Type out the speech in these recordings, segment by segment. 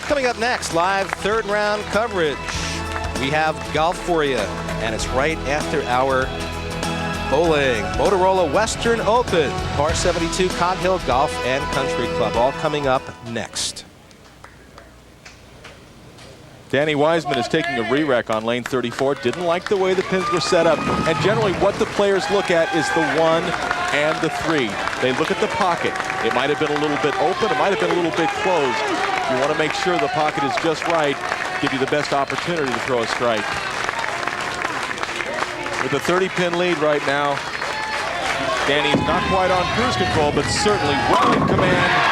Coming up next, live third round coverage. We have golf for you, and it's right after our bowling. Motorola Western Open, Par 72 Cog Hill Golf and Country Club, all coming up next. Danny-Wiseman is taking a re-rec on lane 34. Didn't like the way the pins were set up. And generally what the players look at is the 1 and the 3. They look at the pocket. It might have been a little bit open. It might have been a little bit closed. You want to make sure the pocket is just right, give you the best opportunity to throw a strike. With a 30-pin lead right now, Danny's not quite on cruise control, but certainly well in command.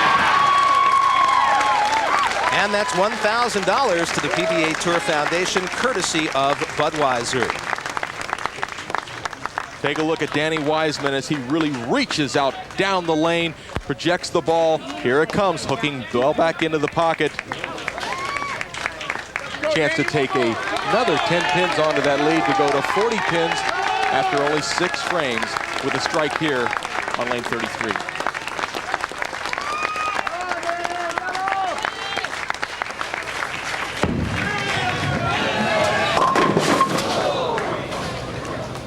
And that's $1,000 to the PBA Tour Foundation, courtesy of Budweiser. Take a look at Danny-Wiseman as he really reaches out down the lane, projects the ball. Here it comes, hooking well back into the pocket. Chance to take another 10 pins onto that lead to go to 40 pins after only 6 frames with a strike here on lane 33.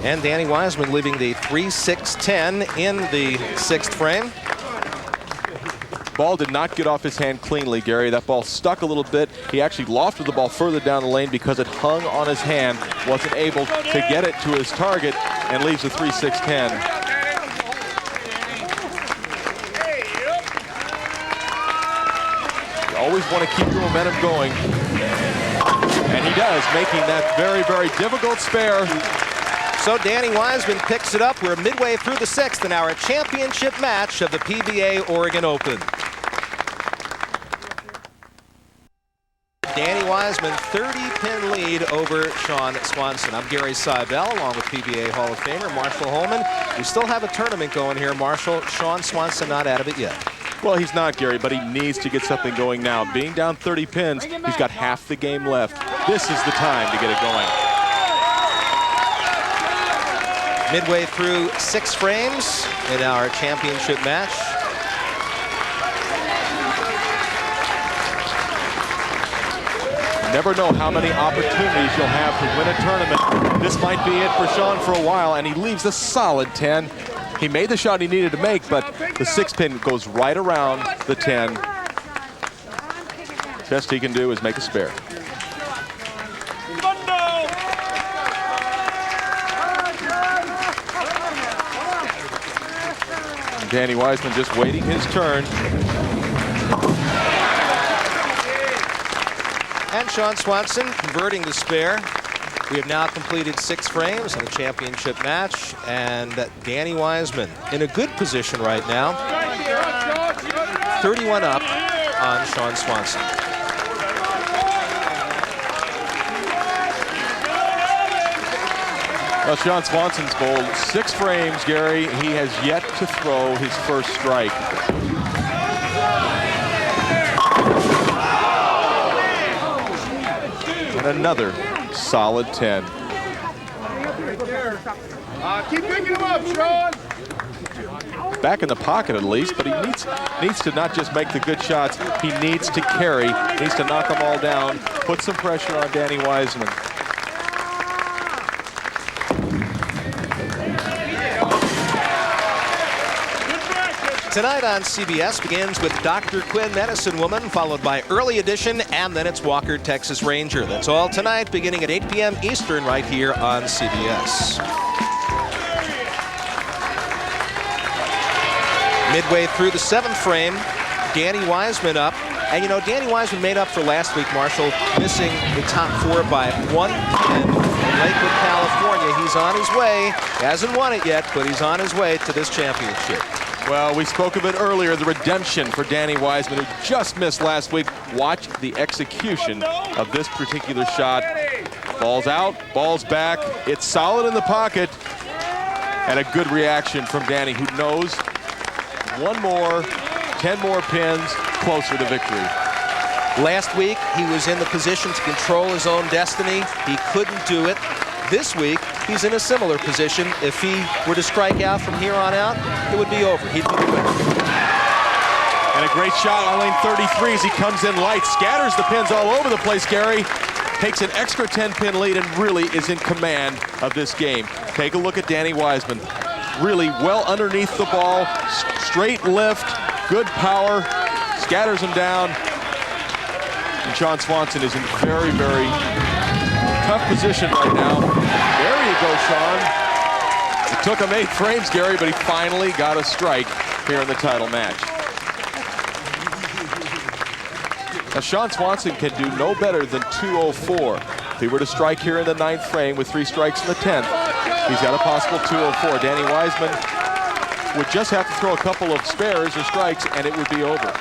And Danny-Wiseman leaving the 3-6-10 in the 6th frame. Ball did not get off his hand cleanly, Gary. That ball stuck a little bit. He actually lofted the ball further down the lane because it hung on his hand. Wasn't able to get it to his target and leaves the 3-6-10. You always want to keep your momentum going. And he does, making that very, very difficult spare. So Danny-Wiseman picks it up. We're midway through the 6th in our championship match of the PBA Oregon Open. Danny-Wiseman, 30-pin lead over Sean-Swanson. I'm Gary Seibel, along with PBA Hall of Famer Marshall Holman. We still have a tournament going here, Marshall. Sean-Swanson not out of it yet. Well, he's not, Gary, but he needs to get something going now. Being down 30 pins, he's got half the game left. This is the time to get it going. Midway through 6 frames in our championship match. You never know how many opportunities you'll have to win a tournament. This might be it for Sean for a while, and he leaves a solid 10. He made the shot he needed to make, but the 6-pin goes right around the 10. Best he can do is make a spare. Danny-Wiseman just waiting his turn. And Sean-Swanson converting the spare. We have now completed 6 frames in the championship match, and Danny-Wiseman in a good position right now. 31 up on Sean-Swanson. Well, Sean-Swanson's bowled 6 frames, Gary. He has yet to throw his first strike. And another solid 10. Keep picking him up, Sean. Back in the pocket at least, but he needs to not just make the good shots. He needs to carry, needs to knock them all down, put some pressure on Danny-Wiseman. Tonight on CBS begins with Dr. Quinn, Medicine Woman, followed by Early Edition, and then it's Walker, Texas Ranger. That's all tonight, beginning at 8 p.m. Eastern, right here on CBS. Midway through the 7th frame, Danny-Wiseman up. And you know, Danny-Wiseman made up for last week, Marshall, missing the top 4 by 1 pin in Lakewood, California. He's on his way. He hasn't won it yet, but he's on his way to this championship. Well, we spoke of it earlier, the redemption for Danny-Wiseman, who just missed last week. Watch the execution of this particular shot. Ball's out, ball's back. It's solid in the pocket. And a good reaction from Danny, who knows 1 more, 10 more pins, closer to victory. Last week, he was in the position to control his own destiny. He couldn't do it. This week, he's in a similar position. If he were to strike out from here on out, it would be over. He'd be the winner. And And a great shot on lane 33 as he comes in light. Scatters the pins all over the place, Gary. Takes an extra 10-pin lead and really is in command of this game. Take a look at Danny Wiseman. Really well underneath the ball. Straight lift, good power. Scatters him down. And Sean-Swanson is in very, very tough position right now. There you go, Sean. It took him 8 frames, Gary, but he finally got a strike here in the title match. Now, Sean-Swanson can do no better than 204. If he were to strike here in the 9th frame with 3 strikes in the 10th, he's got a possible 204. Danny Wiseman would just have to throw a couple of spares or strikes, and it would be over.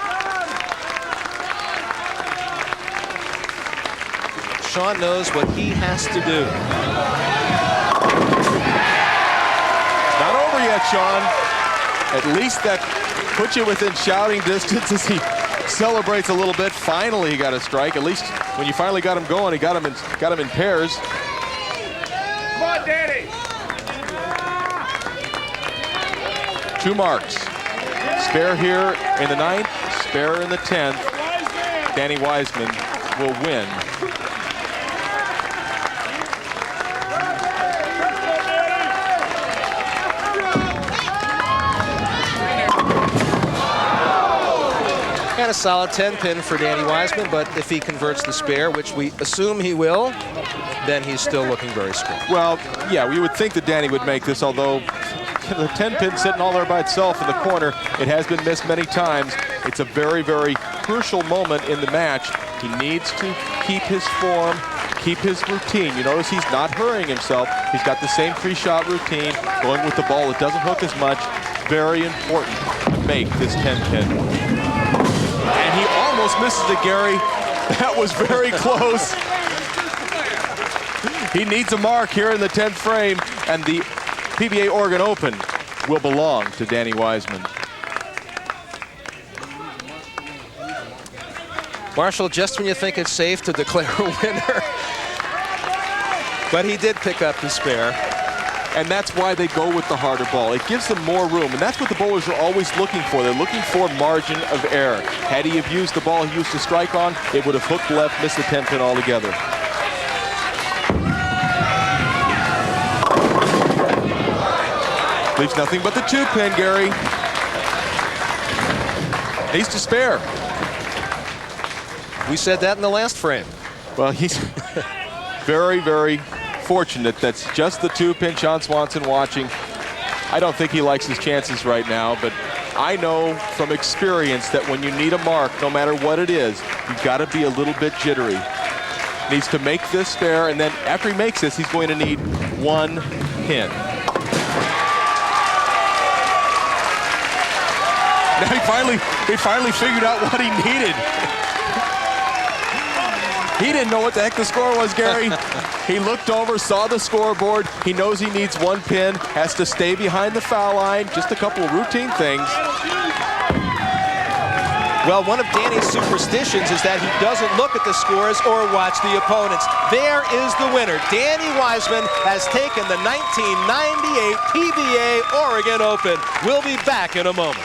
Sean knows what he has to do. Not over yet, Sean. At least that puts you within shouting distance as he celebrates a little bit. Finally, he got a strike. At least when you finally got him going, he got him in pairs. Come on, Danny. 2 marks. Spare here in the 9th, spare in the 10th. Danny Wiseman will win. And a solid 10-pin for Danny Wiseman, but if he converts the spare, which we assume he will, then he's still looking very strong. Well, yeah, we would think that Danny would make this, although the 10-pin sitting all there by itself in the corner, it has been missed many times. It's a very, very crucial moment in the match. He needs to keep his form, keep his routine. You notice he's not hurrying himself. He's got the same 3-shot routine, going with the ball that doesn't hook as much. Very important to make this 10-pin. And he almost misses it, Gary. That was very close. He needs a mark here in the 10th frame, and the PBA Oregon Open will belong to Danny Wiseman. Marshall, just when you think it's safe to declare a winner, but he did pick up the spare. And that's why they go with the harder ball. It gives them more room, and that's what the bowlers are always looking for. They're looking for margin of error. Had he have used the ball he used to strike on, it would have hooked left, missed the 10-pin altogether. Leaves nothing but the 2-pin, Gary. Needs to spare. We said that in the last frame. Well, he's very, very fortunate that's just the 2-pin. Sean-Swanson watching. I don't think he likes his chances right now, but I know from experience that when you need a mark, no matter what it is, you've got to be a little bit jittery. Needs to make this spare, and then after he makes this, he's going to need 1 pin. Now he finally figured out what he needed. He didn't know what the heck the score was, Gary. He looked over, saw the scoreboard. He knows he needs 1 pin, has to stay behind the foul line. Just a couple of routine things. Well, one of Danny's superstitions is that he doesn't look at the scores or watch the opponents. There is the winner. Danny Wiseman has taken the 1998 PBA Oregon Open. We'll be back in a moment.